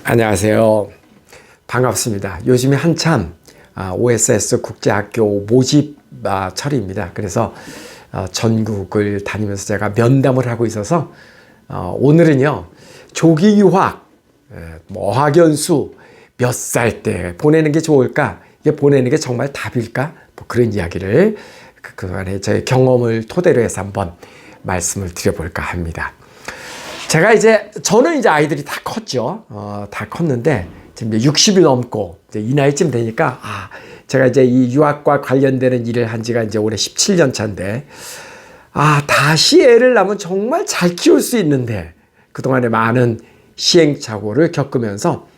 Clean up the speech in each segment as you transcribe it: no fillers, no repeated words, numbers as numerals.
안녕하세요. 반갑습니다. 요즘에 한참 OSS 국제학교 모집 철입니다. 그래서 전국을 다니면서 제가 면담을 하고 있어서 오늘은요, 조기 유학, 어학연수 몇 살 때 보내는 게 좋을까? 이게 보내는 게 정말 답일까? 뭐 그런 이야기를 그동안에 저의 경험을 토대로 해서 한번 말씀을 드려볼까 합니다. 저는 이제 아이들이 다 컸죠. 다 컸는데, 지금 이제 60이 넘고, 이제 이 나이쯤 되니까, 제가 이제 이 유학과 관련되는 일을 한 지가 이제 올해 17년 차인데, 다시 애를 낳으면 정말 잘 키울 수 있는데, 그동안에 많은 시행착오를 겪으면서,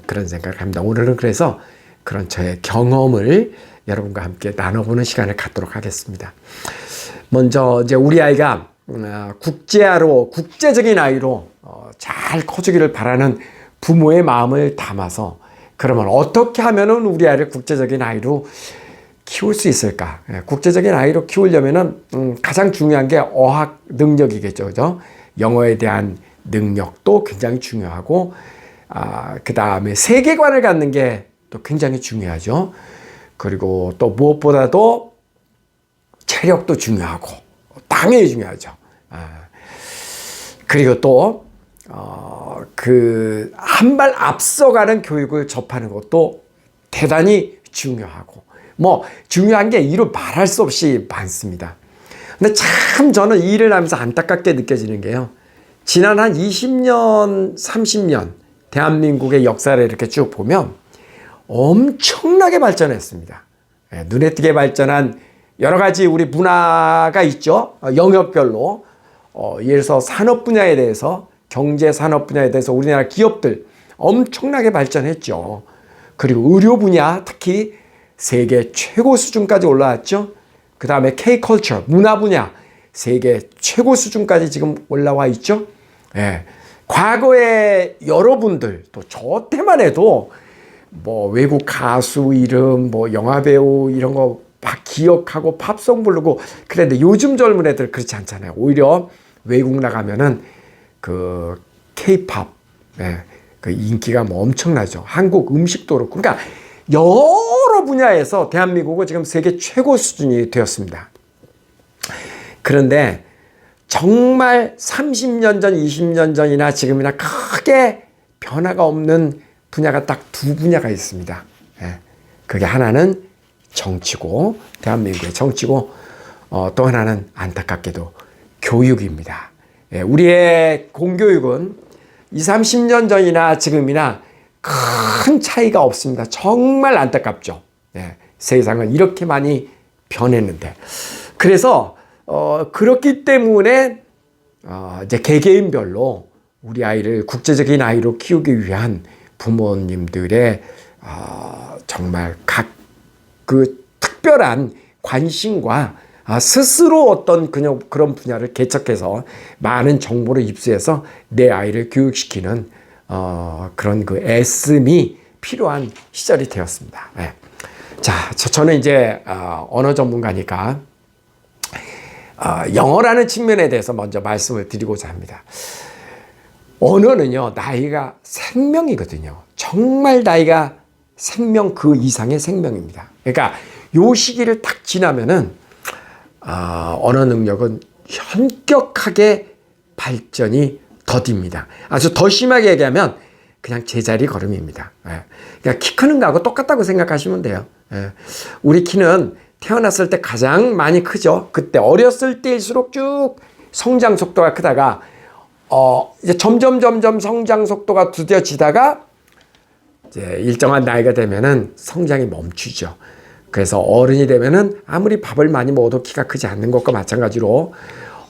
그런 생각을 합니다. 오늘은 그래서 그런 저의 경험을 여러분과 함께 나눠보는 시간을 갖도록 하겠습니다. 먼저, 이제 우리 아이가 국제적인 아이로 잘 커주기를 바라는 부모의 마음을 담아서, 그러면 어떻게 하면은 우리 아이를 국제적인 아이로 키울 수 있을까? 국제적인 아이로 키우려면은 가장 중요한 게 어학 능력이겠죠, 그죠? 영어에 대한 능력도 굉장히 중요하고, 그 다음에 세계관을 갖는 게 또 굉장히 중요하죠. 그리고 또 무엇보다도 체력도 중요하고, 당연히 중요하죠. 그리고 또, 한 발 앞서가는 교육을 접하는 것도 대단히 중요하고, 중요한 게 이루 말할 수 없이 많습니다. 근데 참 저는 이 일을 하면서 안타깝게 느껴지는 게요. 지난 한 20년, 30년, 대한민국의 역사를 이렇게 쭉 보면 엄청나게 발전했습니다. 눈에 띄게 발전한 여러 가지 우리 문화가 있죠. 영역별로. 예를 들어서 산업 분야에 대해서, 경제 산업 분야에 대해서 우리나라 기업들 엄청나게 발전했죠. 그리고 의료 분야 특히 세계 최고 수준까지 올라왔죠. 그 다음에 K-컬처, 문화 분야 세계 최고 수준까지 지금 올라와 있죠. 과거에 여러분들, 또 저 때만 해도 외국 가수 이름, 영화 배우 이런 거 막 기억하고 팝송 부르고 그랬는데, 요즘 젊은 애들 그렇지 않잖아요. 오히려 외국 나가면은 그 K-팝, 그 인기가 엄청나죠. 한국 음식도 그렇고. 그러니까 여러 분야에서 대한민국은 지금 세계 최고 수준이 되었습니다. 그런데 정말 30년 전, 20년 전이나 지금이나 크게 변화가 없는 분야가 딱 두 분야가 있습니다. 그게 하나는 정치고, 대한민국의 정치고, 또 하나는 안타깝게도 교육입니다. 우리의 공교육은 20, 30년 전이나 지금이나 큰 차이가 없습니다. 정말 안타깝죠. 세상은 이렇게 많이 변했는데. 그래서, 그렇기 때문에, 이제 개개인별로 우리 아이를 국제적인 아이로 키우기 위한 부모님들의, 정말 특별한 관심과 스스로 어떤 그런 분야를 개척해서 많은 정보를 입수해서 내 아이를 교육시키는 그런 애씀이 필요한 시절이 되었습니다. 저는 이제 언어 전문가니까 영어라는 측면에 대해서 먼저 말씀을 드리고자 합니다. 언어는요, 나이가 생명이거든요. 정말 나이가 생명 그 이상의 생명입니다. 그러니까 요 시기를 딱 지나면은 언어 능력은 현격하게 발전이 더딥니다. 아주 더 심하게 얘기하면 그냥 제자리 걸음입니다. 그러니까 키 크는 거하고 똑같다고 생각하시면 돼요. 우리 키는 태어났을 때 가장 많이 크죠. 그때 어렸을 때일수록 쭉 성장 속도가 크다가 이제 점점 성장 속도가 두드러지다가 이제 일정한 나이가 되면은 성장이 멈추죠. 그래서 어른이 되면은 아무리 밥을 많이 먹어도 키가 크지 않는 것과 마찬가지로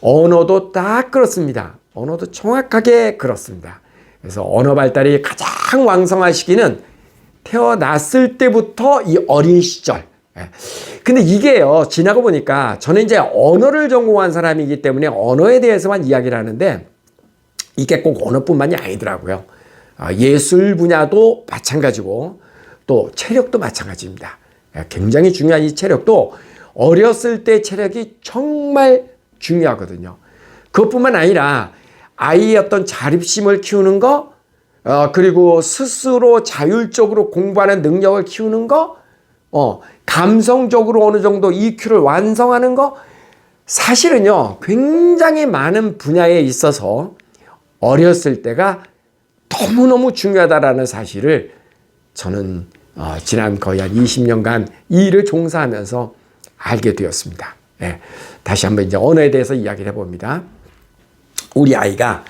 언어도 딱 그렇습니다. 언어도 정확하게 그렇습니다. 그래서 언어 발달이 가장 왕성한 시기는 태어났을 때부터 이 어린 시절. 근데 이게요, 지나고 보니까 저는 이제 언어를 전공한 사람이기 때문에 언어에 대해서만 이야기를 하는데, 이게 꼭 언어뿐만이 아니더라고요. 예술 분야도 마찬가지고, 또 체력도 마찬가지입니다. 굉장히 중요한 이 체력도 어렸을 때 체력이 정말 중요하거든요. 그것뿐만 아니라 아이의 어떤 자립심을 키우는 거, 그리고 스스로 자율적으로 공부하는 능력을 키우는 거, 감성적으로 어느 정도 EQ를 완성하는 거, 사실은요, 굉장히 많은 분야에 있어서 어렸을 때가 너무너무 중요하다라는 사실을 저는 지난 거의 한 20년간 이 일을 종사하면서 알게 되었습니다. 예, 다시 한번 이제 언어에 대해서 이야기를 해봅니다. 우리 아이가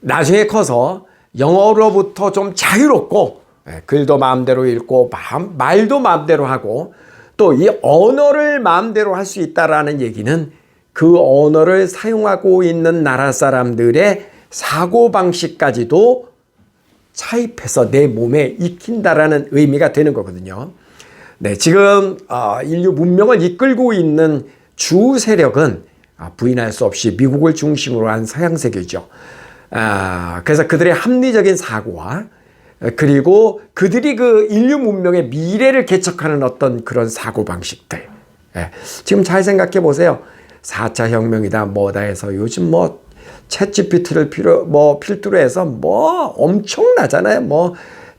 나중에 커서 영어로부터 좀 자유롭고, 글도 마음대로 읽고 말도 마음대로 하고 또 이 언어를 마음대로 할 수 있다라는 얘기는 그 언어를 사용하고 있는 나라 사람들의 사고방식까지도 차입해서 내 몸에 익힌다라는 의미가 되는 거거든요. 네, 지금 인류 문명을 이끌고 있는 주 세력은 부인할 수 없이 미국을 중심으로 한 서양 세계죠. 그래서 그들의 합리적인 사고와 그리고 그들이 그 인류 문명의 미래를 개척하는 어떤 그런 사고방식들. 지금 잘 생각해 보세요. 4차 혁명이다 뭐다 해서 요즘 뭐 챗GPT를 필두로 해서 뭐 엄청나잖아요. 뭐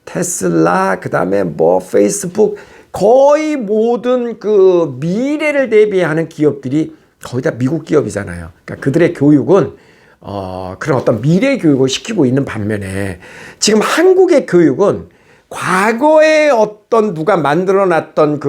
테슬라, 그 다음에 뭐 페이스북, 거의 모든 그 미래를 대비하는 기업들이 거의 다 미국 기업이잖아요. 그러니까 그들의 교육은 그런 어떤 미래 교육을 시키고 있는 반면에 지금 한국의 교육은 과거에 어떤 누가 만들어놨던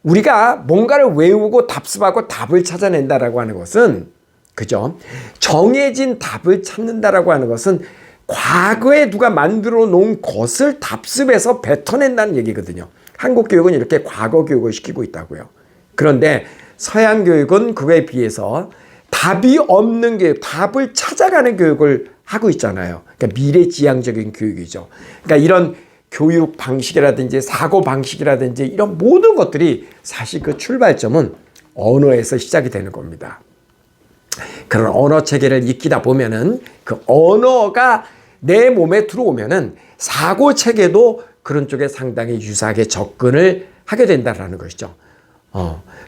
우리가 뭔가를 외우고 답습하고 답을 찾아낸다라고 하는 것은, 그죠? 정해진 답을 찾는다라고 하는 것은 과거에 누가 만들어 놓은 것을 답습해서 뱉어낸다는 얘기거든요. 한국 교육은 이렇게 과거 교육을 시키고 있다고요. 그런데 서양 교육은 그거에 비해서 답이 없는 교육, 답을 찾아가는 교육을 하고 있잖아요. 그러니까 미래지향적인 교육이죠. 그러니까 이런 교육 방식이라든지 사고 방식이라든지 이런 모든 것들이 사실 그 출발점은 언어에서 시작이 되는 겁니다. 그런 언어 체계를 익히다 보면은 그 언어가 내 몸에 들어오면은 사고 체계도 그런 쪽에 상당히 유사하게 접근을 하게 된다라는 것이죠.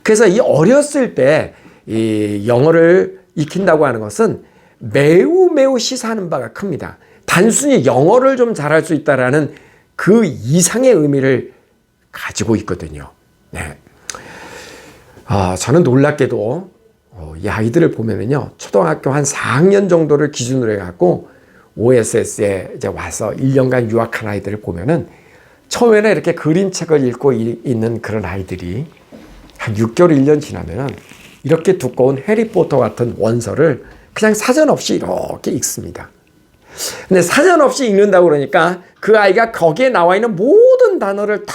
그래서 이 어렸을 때 이 영어를 익힌다고 하는 것은 매우 시사하는 바가 큽니다. 단순히 영어를 좀 잘할 수 있다라는 그 이상의 의미를 가지고 있거든요. 네. 저는 놀랍게도 이 아이들을 보면은요, 초등학교 한 4학년 정도를 기준으로 해갖고 OSS에 이제 와서 1년간 유학한 아이들을 보면은 처음에는 이렇게 그림책을 읽고 있는 그런 아이들이 한 6개월, 1년 지나면은 이렇게 두꺼운 해리포터 같은 원서를 그냥 사전 없이 이렇게 읽습니다. 근데 사전 없이 읽는다고 그러니까 그 아이가 거기에 나와 있는 모든 단어를 다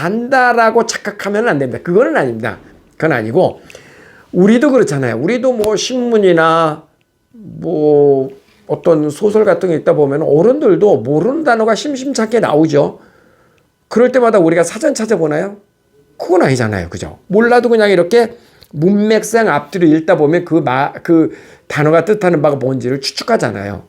안다라고 착각하면 안 됩니다. 그거는 아닙니다. 그건 아니고, 우리도 그렇잖아요. 우리도 뭐 신문이나 뭐 어떤 소설 같은 거 읽다 보면 어른들도 모르는 단어가 심심찮게 나오죠. 그럴 때마다 우리가 사전 찾아보나요? 그건 아니잖아요. 그죠? 몰라도 그냥 이렇게 문맥상 앞뒤로 읽다 보면 그 단어가 뜻하는 바가 뭔지를 추측하잖아요.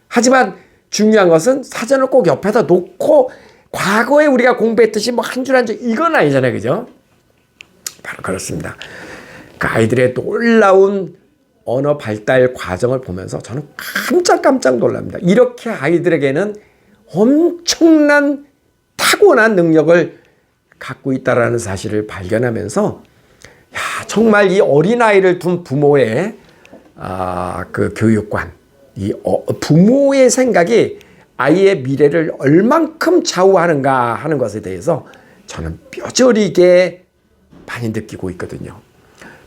하지만 중요한 것은 사전을 꼭 옆에다 놓고 과거에 우리가 공부했듯이 뭐 한 줄 한 줄 이건 아니잖아요. 그죠? 바로 그렇습니다. 그 아이들의 놀라운 언어 발달 과정을 보면서 저는 깜짝 놀랍니다. 이렇게 아이들에게는 엄청난 타고난 능력을 갖고 있다라는 사실을 발견하면서, 정말 이 어린아이를 둔 부모의 그 교육관, 이 부모의 생각이 아이의 미래를 얼만큼 좌우하는가 하는 것에 대해서 저는 뼈저리게 많이 느끼고 있거든요.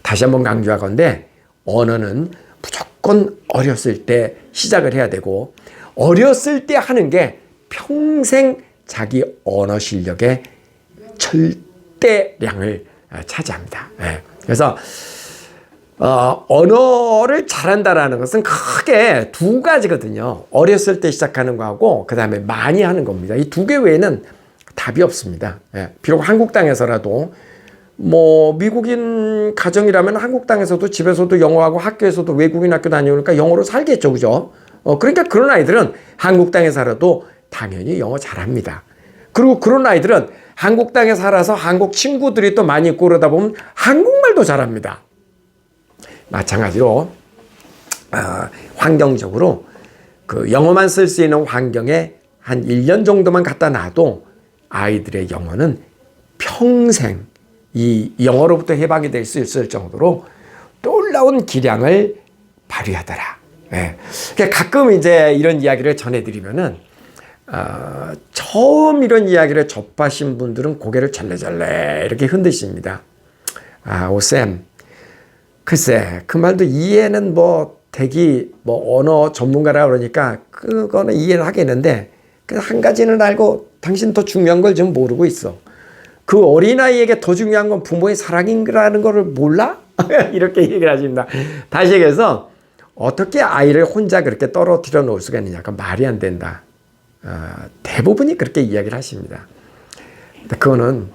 다시 한번 강조하건대 언어는 무조건 어렸을 때 시작을 해야 되고, 어렸을 때 하는 게 평생 자기 언어 실력의 절대량을 차지합니다. 그래서 언어를 잘한다라는 것은 크게 두 가지거든요. 어렸을 때 시작하는 거하고 그 다음에 많이 하는 겁니다. 이 두 개 외에는 답이 없습니다. 비록 한국 땅에서라도 뭐 미국인 가정이라면 한국 땅에서도 집에서도 영어하고 학교에서도 외국인 학교 다니니까 영어로 살겠죠. 그죠? 그러니까 그런 아이들은 한국 땅에 살아도 당연히 영어 잘합니다. 그리고 그런 아이들은 한국 땅에 살아서 한국 친구들이 또 많이 있고 그러다 보면 한국말도 잘합니다. 마찬가지로 환경적으로 그 영어만 쓸 수 있는 환경에 한 1년 정도만 갖다 놔도 아이들의 영어는 평생 이 영어로부터 해방이 될 수 있을 정도로 놀라운 기량을 발휘하더라. 예. 그러니까 가끔 이제 이런 이야기를 전해드리면은 처음 이런 이야기를 접하신 분들은 고개를 절레절레 이렇게 흔드십니다. 오쌤, 글쎄 그 말도 이해는 뭐 되기 뭐 언어 전문가라 그러니까 그거는 이해는 하겠는데 그 한 가지는 알고 당신 더 중요한 걸 좀 모르고 있어. 그 어린아이에게 더 중요한 건 부모의 사랑인가라는 거를 몰라? 이렇게 얘기를 하십니다. 다시 얘기해서 어떻게 아이를 혼자 그렇게 떨어뜨려 놓을 수가 있느냐. 그 말이 안 된다. 대부분이 그렇게 이야기를 하십니다. 그거는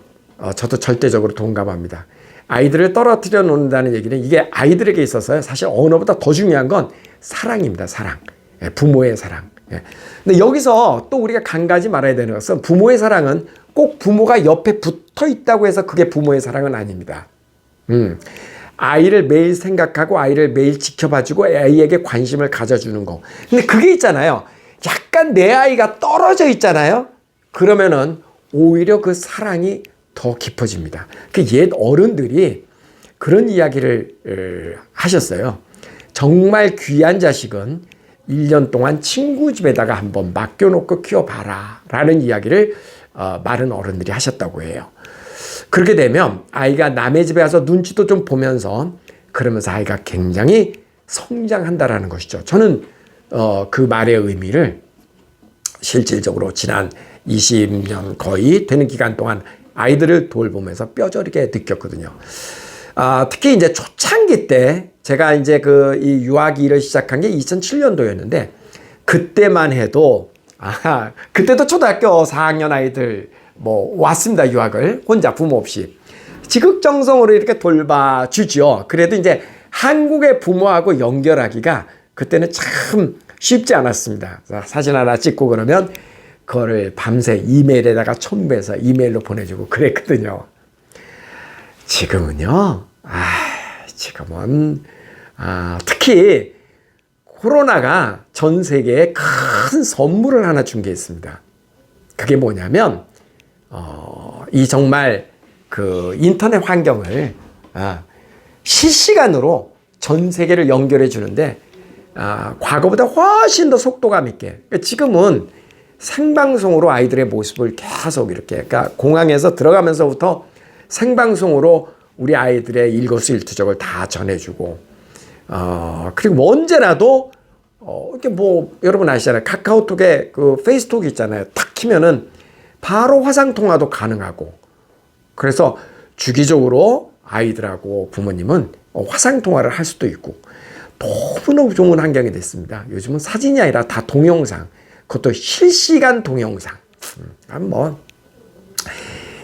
저도 절대적으로 동감합니다. 아이들을 떨어뜨려 놓는다는 얘기는 이게 아이들에게 있어서 사실 언어보다 더 중요한 건 사랑입니다. 사랑. 부모의 사랑. 근데 여기서 또 우리가 간과하지 말아야 되는 것은 부모의 사랑은 꼭 부모가 옆에 붙어 있다고 해서 그게 부모의 사랑은 아닙니다. 아이를 매일 생각하고 아이를 매일 지켜봐주고 아이에게 관심을 가져주는 거. 근데 그게 있잖아요. 약간 내 아이가 떨어져 있잖아요. 그러면은 오히려 그 사랑이 더 깊어집니다. 그 옛 어른들이 그런 이야기를 하셨어요. 정말 귀한 자식은 1년 동안 친구 집에다가 한번 맡겨놓고 키워봐라 라는 이야기를 많은 어른들이 하셨다고 해요. 그렇게 되면 아이가 남의 집에 와서 눈치도 좀 보면서 그러면서 아이가 굉장히 성장한다라는 것이죠. 저는 그 말의 의미를 실질적으로 지난 20년 거의 되는 기간 동안 아이들을 돌보면서 뼈저리게 느꼈거든요. 특히 이제 초창기 때 제가 이제 이 유학 일을 시작한 게 2007년도였는데 그때만 해도 그때도 초등학교 4학년 아이들 뭐 왔습니다. 유학을 혼자 부모 없이 지극정성으로 이렇게 돌봐주죠. 그래도 이제 한국의 부모하고 연결하기가 그때는 참 쉽지 않았습니다. 사진 하나 찍고 그러면 그거를 밤새 이메일에다가 첨부해서 이메일로 보내주고 그랬거든요. 지금은요. 지금은 특히 코로나가 전 세계에 큰 선물을 하나 준 게 있습니다. 그게 뭐냐면 이 정말 그 인터넷 환경을 실시간으로 전 세계를 연결해 주는데 과거보다 훨씬 더 속도감 있게. 그러니까 지금은 생방송으로 아이들의 모습을 계속 이렇게 그러니까 공항에서 들어가면서부터 생방송으로 우리 아이들의 일거수일투족을 다 전해주고 그리고 뭐 언제라도 이렇게 뭐 여러분 아시잖아요. 카카오톡에 그 페이스톡 있잖아요. 탁 키면은 바로 화상 통화도 가능하고 그래서 주기적으로 아이들하고 부모님은 화상 통화를 할 수도 있고 너무너무 좋은 환경이 됐습니다. 요즘은 사진이 아니라 다 동영상, 그것도 실시간 동영상. 뭐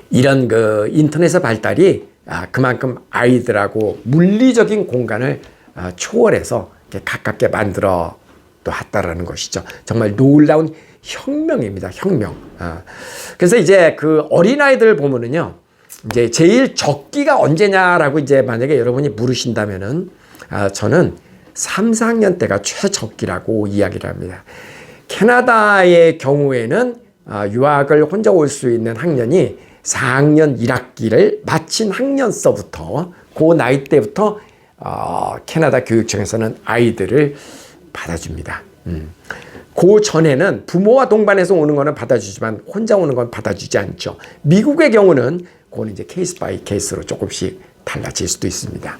이런 그 인터넷의 발달이 그만큼 아이들하고 물리적인 공간을 초월해서 가깝게 만들어 놨다라는 것이죠. 정말 놀라운 혁명입니다. 혁명. 그래서 이제 그 어린아이들 보면은요, 이제 제일 적기가 언제냐라고 이제 만약에 여러분이 물으신다면은 저는 3, 4학년 때가 최적기라고 이야기를 합니다. 캐나다의 경우에는 유학을 혼자 올 수 있는 학년이 4학년 1학기를 마친 학년서부터 그 나이 때부터 캐나다 교육청에서는 아이들을 받아줍니다. 그 전에는 부모와 동반해서 오는 거는 받아주지만 혼자 오는 건 받아주지 않죠. 미국의 경우는 그건 이제 케이스 바이 케이스로 조금씩 달라질 수도 있습니다.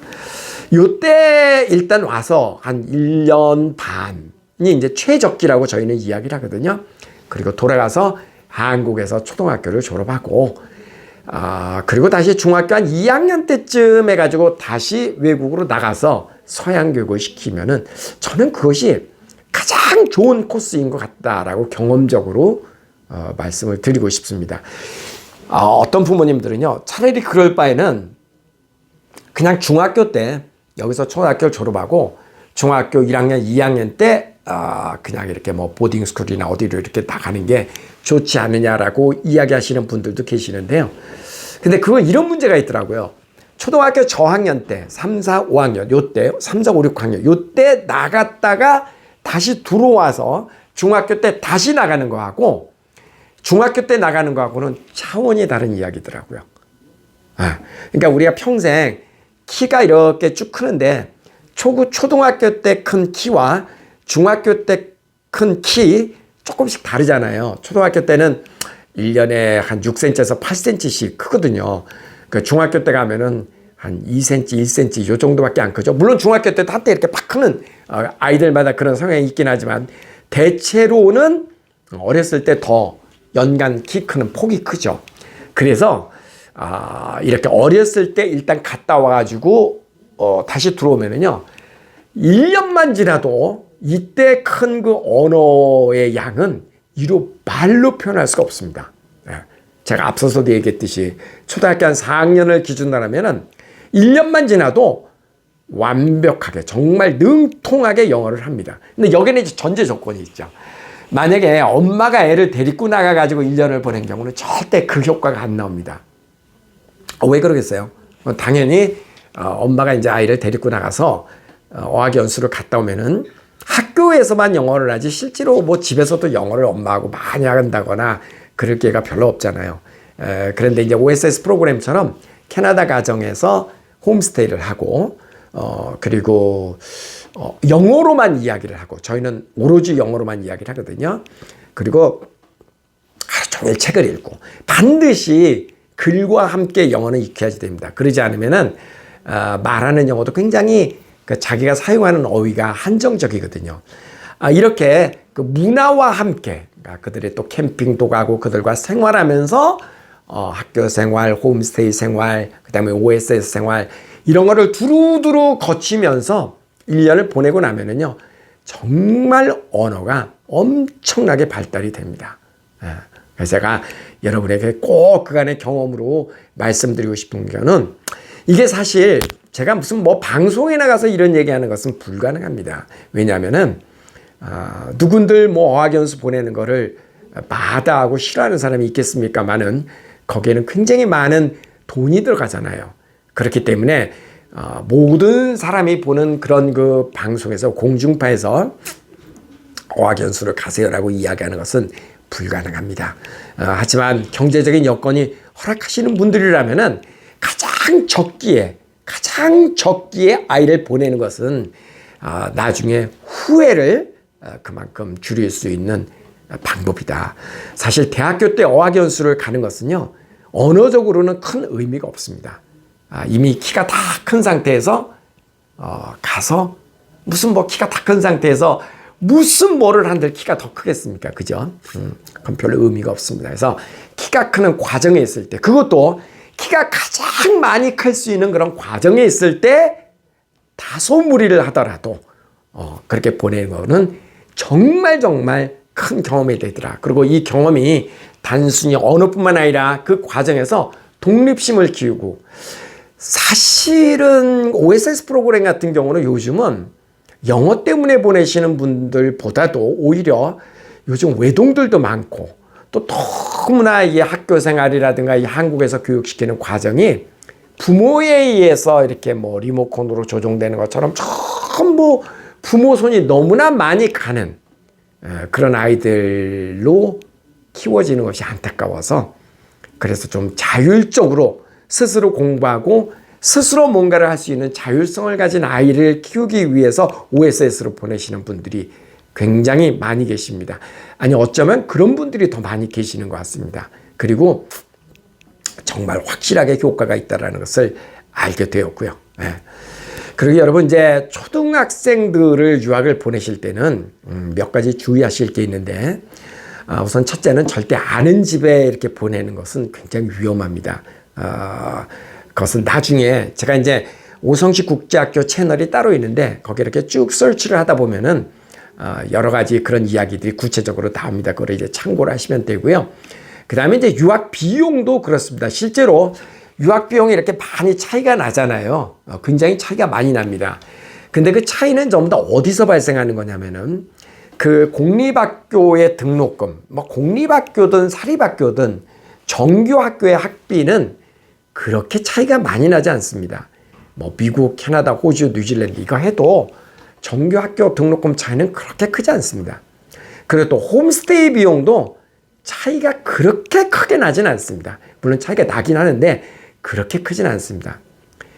요때 일단 와서 한 1년 반이 이제 최적기라고 저희는 이야기를 하거든요. 그리고 돌아가서 한국에서 초등학교를 졸업하고 그리고 다시 중학교 한 2학년 때쯤 해가지고 다시 외국으로 나가서 서양 교육을 시키면은 저는 그것이 가장 좋은 코스인 것 같다라고 경험적으로 말씀을 드리고 싶습니다. 어떤 부모님들은요, 차라리 그럴 바에는 그냥 중학교 때 여기서 초등학교를 졸업하고 중학교 1학년, 2학년 때 그냥 이렇게 뭐 보딩스쿨이나 어디로 이렇게 나가는 게 좋지 않느냐라고 이야기하시는 분들도 계시는데요. 근데 그건 이런 문제가 있더라고요. 초등학교 저학년 때 3, 4, 5학년 요때 3, 4, 5, 6학년 요때 나갔다가 다시 들어와서 중학교 때 다시 나가는 거하고 중학교 때 나가는 거하고는 차원이 다른 이야기더라고요. 그러니까 우리가 평생 키가 이렇게 쭉 크는데 초등학교 때 큰 키와 중학교 때 큰 키 조금씩 다르잖아요. 초등학교 때는 1년에 한 6cm에서 8cm씩 크거든요. 그 중학교 때 가면은 한 2cm, 1cm 요 정도밖에 안 크죠. 물론 중학교 때도 한때 이렇게 팍 크는 아이들마다 그런 성향이 있긴 하지만 대체로는 어렸을 때 더 연간 키 크는 폭이 크죠. 그래서 이렇게 어렸을 때 일단 갔다 와가지고 다시 들어오면은요 1년만 지나도 이때 큰 그 언어의 양은 이루 말로 표현할 수가 없습니다. 제가 앞서서도 얘기했듯이 초등학교 한 4학년을 기준으로 하면은 1년만 지나도 완벽하게 정말 능통하게 영어를 합니다. 근데 여기는 이제 전제 조건이 있죠. 만약에 엄마가 애를 데리고 나가가지고 1년을 보낸 경우는 절대 그 효과가 안 나옵니다. 왜 그러겠어요? 당연히 엄마가 이제 아이를 데리고 나가서 어학연수를 갔다 오면은 학교에서만 영어를 하지 실제로 뭐 집에서도 영어를 엄마하고 많이 한다거나 그럴 기회가 별로 없잖아요. 그런데 이제 OSS 프로그램처럼 캐나다 가정에서 홈스테이를 하고 그리고 영어로만 이야기를 하고 저희는 오로지 영어로만 이야기를 하거든요. 그리고 하루 종일 책을 읽고 반드시 글과 함께 영어는 익혀야지 됩니다. 그러지 않으면은 말하는 영어도 굉장히 자기가 사용하는 어휘가 한정적이거든요. 이렇게 그 문화와 함께 그들의 또 캠핑도 가고 그들과 생활하면서 학교 생활, 홈스테이 생활, 그다음에 OSS 생활 이런 거를 두루두루 거치면서 1년을 보내고 나면은요 정말 언어가 엄청나게 발달이 됩니다. 그래서 제가 여러분에게 꼭 그간의 경험으로 말씀드리고 싶은 거는 이게 사실 제가 무슨 뭐 방송에 나가서 이런 얘기하는 것은 불가능합니다. 왜냐하면은 누군들 뭐 어학연수 보내는 거를 마다하고 싫어하는 사람이 있겠습니까만은 거기에는 굉장히 많은 돈이 들어가잖아요. 그렇기 때문에 모든 사람이 보는 그런 그 방송에서 공중파에서 어학연수를 가세요라고 이야기하는 것은 불가능합니다. 하지만 경제적인 여건이 허락하시는 분들이라면은 가장 적기에 아이를 보내는 것은 나중에 후회를 그만큼 줄일 수 있는 방법이다. 사실 대학교 때 어학연수를 가는 것은요 언어적으로는 큰 의미가 없습니다. 이미 키가 다 큰 상태에서 가서 무슨 뭐 키가 다 큰 상태에서 무슨 뭐를 한들 키가 더 크겠습니까? 그죠? 그건 별로 의미가 없습니다. 그래서 키가 크는 과정에 있을 때 그것도 키가 가장 많이 클 수 있는 그런 과정에 있을 때 다소 무리를 하더라도 그렇게 보내는 거는 정말 큰 경험이 되더라. 그리고 이 경험이 단순히 언어뿐만 아니라 그 과정에서 독립심을 키우고 사실은 OSS 프로그램 같은 경우는 요즘은 영어 때문에 보내시는 분들보다도 오히려 요즘 외동들도 많고 또 너무나 이 학교 생활이라든가 이 한국에서 교육시키는 과정이 부모에 의해서 이렇게 뭐 리모컨으로 조종되는 것처럼 전부 부모 손이 너무나 많이 가는 그런 아이들로 키워지는 것이 안타까워서 그래서 좀 자율적으로 스스로 공부하고 스스로 뭔가를 할 수 있는 자율성을 가진 아이를 키우기 위해서 OSS로 보내시는 분들이 굉장히 많이 계십니다. 아니 어쩌면 그런 분들이 더 많이 계시는 것 같습니다. 그리고 정말 확실하게 효과가 있다는 것을 알게 되었고요. 그리고 여러분 이제 초등학생들을 유학을 보내실 때는 몇 가지 주의하실 게 있는데 우선 첫째는 절대 아는 집에 이렇게 보내는 것은 굉장히 위험합니다. 그것은 나중에 제가 이제 오성시 국제학교 채널이 따로 있는데 거기 이렇게 쭉 서치를 하다 보면은 여러 가지 그런 이야기들이 구체적으로 나옵니다. 그걸 이제 참고를 하시면 되고요. 그 다음에 이제 유학 비용도 그렇습니다. 실제로 유학 비용이 이렇게 많이 차이가 나잖아요. 굉장히 차이가 많이 납니다. 근데 그 차이는 전부 다 어디서 발생하는 거냐면은 그 공립학교의 등록금, 뭐 공립학교든 사립학교든 정규학교의 학비는 그렇게 차이가 많이 나지 않습니다. 뭐 미국, 캐나다, 호주, 뉴질랜드 이거 해도 정규학교 등록금 차이는 그렇게 크지 않습니다. 그리고 또 홈스테이 비용도 차이가 그렇게 크게 나진 않습니다. 물론 차이가 나긴 하는데 그렇게 크진 않습니다.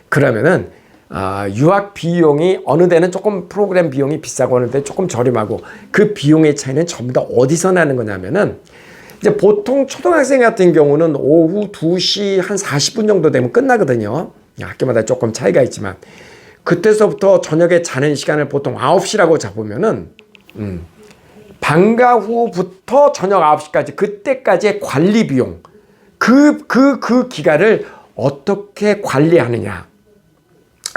그러면은 유학 비용이 어느 데는 조금 프로그램 비용이 비싸고 어느 데는 조금 저렴하고 그 비용의 차이는 전부 다 어디서 나는 거냐면은 이제 보통 초등학생 같은 경우는 오후 2시 한 40분 정도 되면 끝나거든요. 학교마다 조금 차이가 있지만 그때서부터 저녁에 자는 시간을 보통 9시라고 잡으면은 방과 후부터 저녁 9시까지 그때까지의 관리 비용 그 기간을 어떻게 관리하느냐.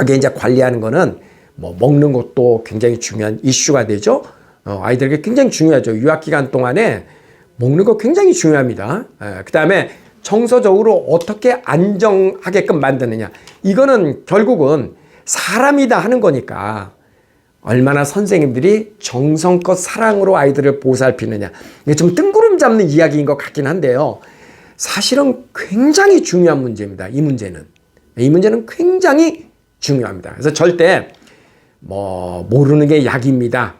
이게 이제 관리하는 거는 뭐 먹는 것도 굉장히 중요한 이슈가 되죠. 아이들에게 굉장히 중요하죠. 유학 기간 동안에 먹는 거 굉장히 중요합니다. 그 다음에 정서적으로 어떻게 안정하게끔 만드느냐. 이거는 결국은 사람이다 하는 거니까 얼마나 선생님들이 정성껏 사랑으로 아이들을 보살피느냐. 이게 좀 뜬구름 잡는 이야기인 것 같긴 한데요. 사실은 굉장히 중요한 문제입니다. 이 문제는 굉장히 중요합니다. 그래서 절대 모르는 게 약입니다.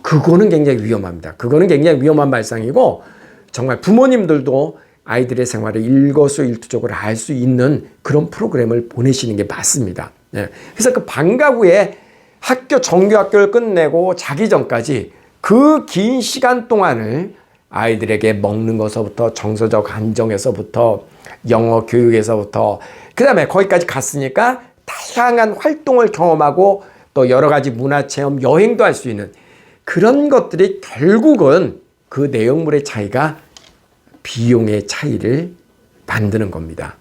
그거는 굉장히 위험합니다. 그거는 굉장히 위험한 발상이고 정말 부모님들도 아이들의 생활을 일거수일투족을 알 수 있는 그런 프로그램을 보내시는 게 맞습니다. 그래서 그 방과 후에 정규학교를 끝내고 자기 전까지 그 긴 시간 동안을 아이들에게 먹는 것서부터 정서적 안정에서부터 영어 교육에서부터 그 다음에 거기까지 갔으니까 다양한 활동을 경험하고 또 여러 가지 문화체험 여행도 할 수 있는 그런 것들이 결국은 그 내용물의 차이가 비용의 차이를 만드는 겁니다.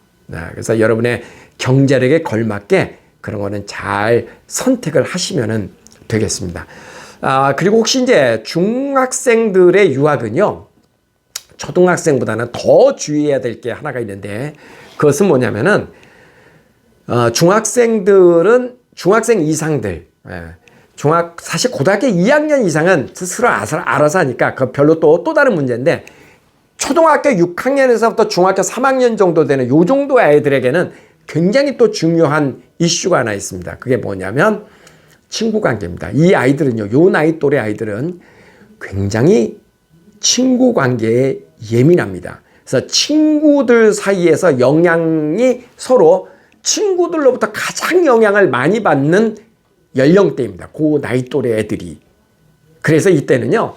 그래서 여러분의 경제력에 걸맞게 그런 거는 잘 선택을 하시면 되겠습니다. 그리고 혹시 이제 중학생들의 유학은요, 초등학생보다는 더 주의해야 될 게 하나가 있는데 그것은 뭐냐면은 중학생 이상들, 사실 고등학교 2학년 이상은 스스로 알아서 하니까 그 별로 또 다른 문제인데 초등학교 6학년에서부터 중학교 3학년 정도 되는 요 정도 아이들에게는 굉장히 또 중요한 이슈가 하나 있습니다. 그게 뭐냐면 친구 관계입니다. 이 아이들은요, 요 나이 또래 아이들은 굉장히 친구 관계에 예민합니다. 그래서 친구들 사이에서 영향이 서로 친구들로부터 가장 영향을 많이 받는 연령대입니다. 그 나이 또래 애들이. 그래서 이때는요,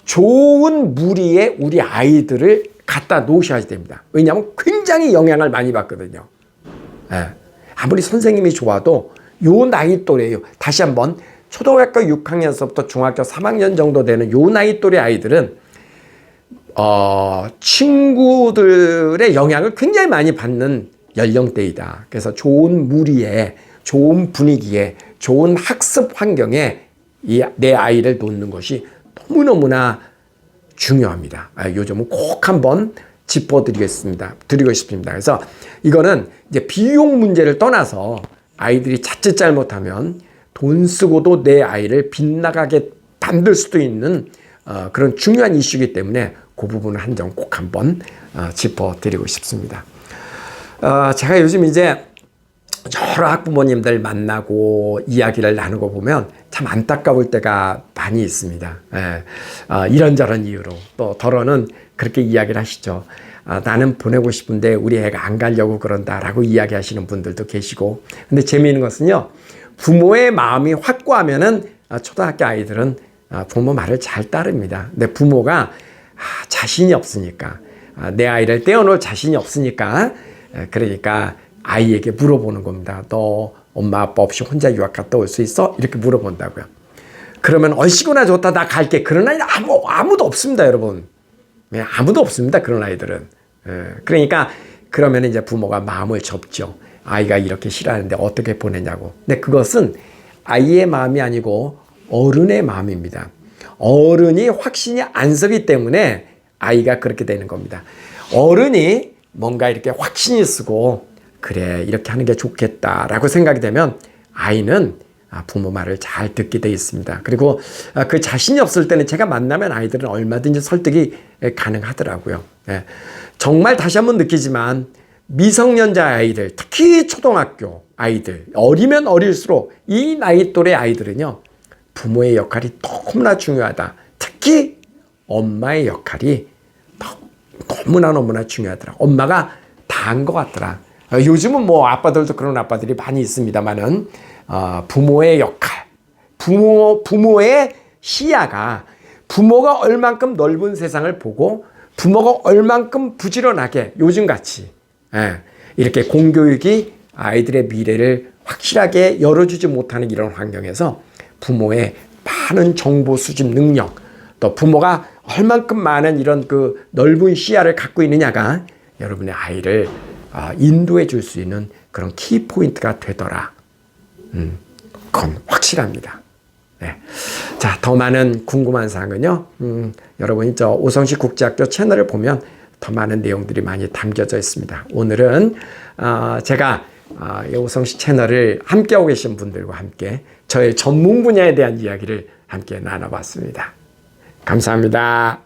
좋은 무리에 우리 아이들을 갖다 놓으셔야 됩니다. 왜냐하면 굉장히 영향을 많이 받거든요. 아무리 선생님이 좋아도 요 나이 또래예요. 다시 한번 초등학교 6학년서부터 중학교 3학년 정도 되는 요 나이 또래 아이들은 친구들의 영향을 굉장히 많이 받는 연령대이다. 그래서 좋은 무리에, 좋은 분위기에, 좋은 학습 환경에 내 아이를 놓는 것이 너무너무나 중요합니다. 요 점은 꼭 한번 짚어드리고 싶습니다. 그래서 이거는 이제 비용 문제를 떠나서 아이들이 자칫 잘못하면 돈 쓰고도 내 아이를 빗나가게 만들 수도 있는 그런 중요한 이슈이기 때문에 그 부분을 한 점 꼭 한번 짚어드리고 싶습니다. 제가 요즘 이제 여러 학부모님들 만나고 이야기를 나누고 보면 참 안타까울 때가 많이 있습니다. 이런저런 이유로 또 더러는 그렇게 이야기를 하시죠. 나는 보내고 싶은데 우리 애가 안 가려고 그런다라고 이야기하시는 분들도 계시고, 근데 재미있는 것은요, 부모의 마음이 확고하면은 초등학교 아이들은 부모 말을 잘 따릅니다. 근데 부모가 자신이 없으니까, 내 아이를 떼어놓을 자신이 없으니까, 그러니까 아이에게 물어보는 겁니다. 너 엄마 아빠 없이 혼자 유학 갔다 올 수 있어? 이렇게 물어본다고요. 그러면 얼씨구나 좋다, 나 갈게. 그런 아이 아무도 없습니다, 여러분. 아무도 없습니다, 그런 아이들은. 그러니까 그러면 이제 부모가 마음을 접죠. 아이가 이렇게 싫어하는데 어떻게 보내냐고. 근데 그것은 아이의 마음이 아니고 어른의 마음입니다. 어른이 확신이 안 서기 때문에 아이가 그렇게 되는 겁니다. 어른이 뭔가 이렇게 확신이 쓰고 그래 이렇게 하는 게 좋겠다라고 생각이 되면 아이는 부모 말을 잘 듣게 돼 있습니다. 그리고 그 자신이 없을 때는 제가 만나면 아이들은 얼마든지 설득이 가능하더라고요. 정말 다시 한번 느끼지만 미성년자 아이들, 특히 초등학교 아이들, 어리면 어릴수록 이 나이 또래 아이들은요, 부모의 역할이 너무나 중요하다. 특히 엄마의 역할이 너무나 중요하더라. 엄마가 다 한 것 같더라. 요즘은 뭐 아빠들도 그런 아빠들이 많이 있습니다만은 부모의 역할, 부모의 시야가 부모가 얼만큼 넓은 세상을 보고 부모가 얼만큼 부지런하게 요즘같이 이렇게 공교육이 아이들의 미래를 확실하게 열어주지 못하는 이런 환경에서 부모의 많은 정보 수집 능력, 또 부모가 얼만큼 많은 이런 그 넓은 시야를 갖고 있느냐가 여러분의 아이를 인도해 줄 수 있는 그런 키포인트가 되더라. 그건 확실합니다. 네. 자, 더 많은 궁금한 사항은요, 여러분이 저 오성시 국제학교 채널을 보면 더 많은 내용들이 많이 담겨져 있습니다. 오늘은 제가 오성시 채널을 함께하고 계신 분들과 함께 저의 전문 분야에 대한 이야기를 함께 나눠봤습니다. 감사합니다.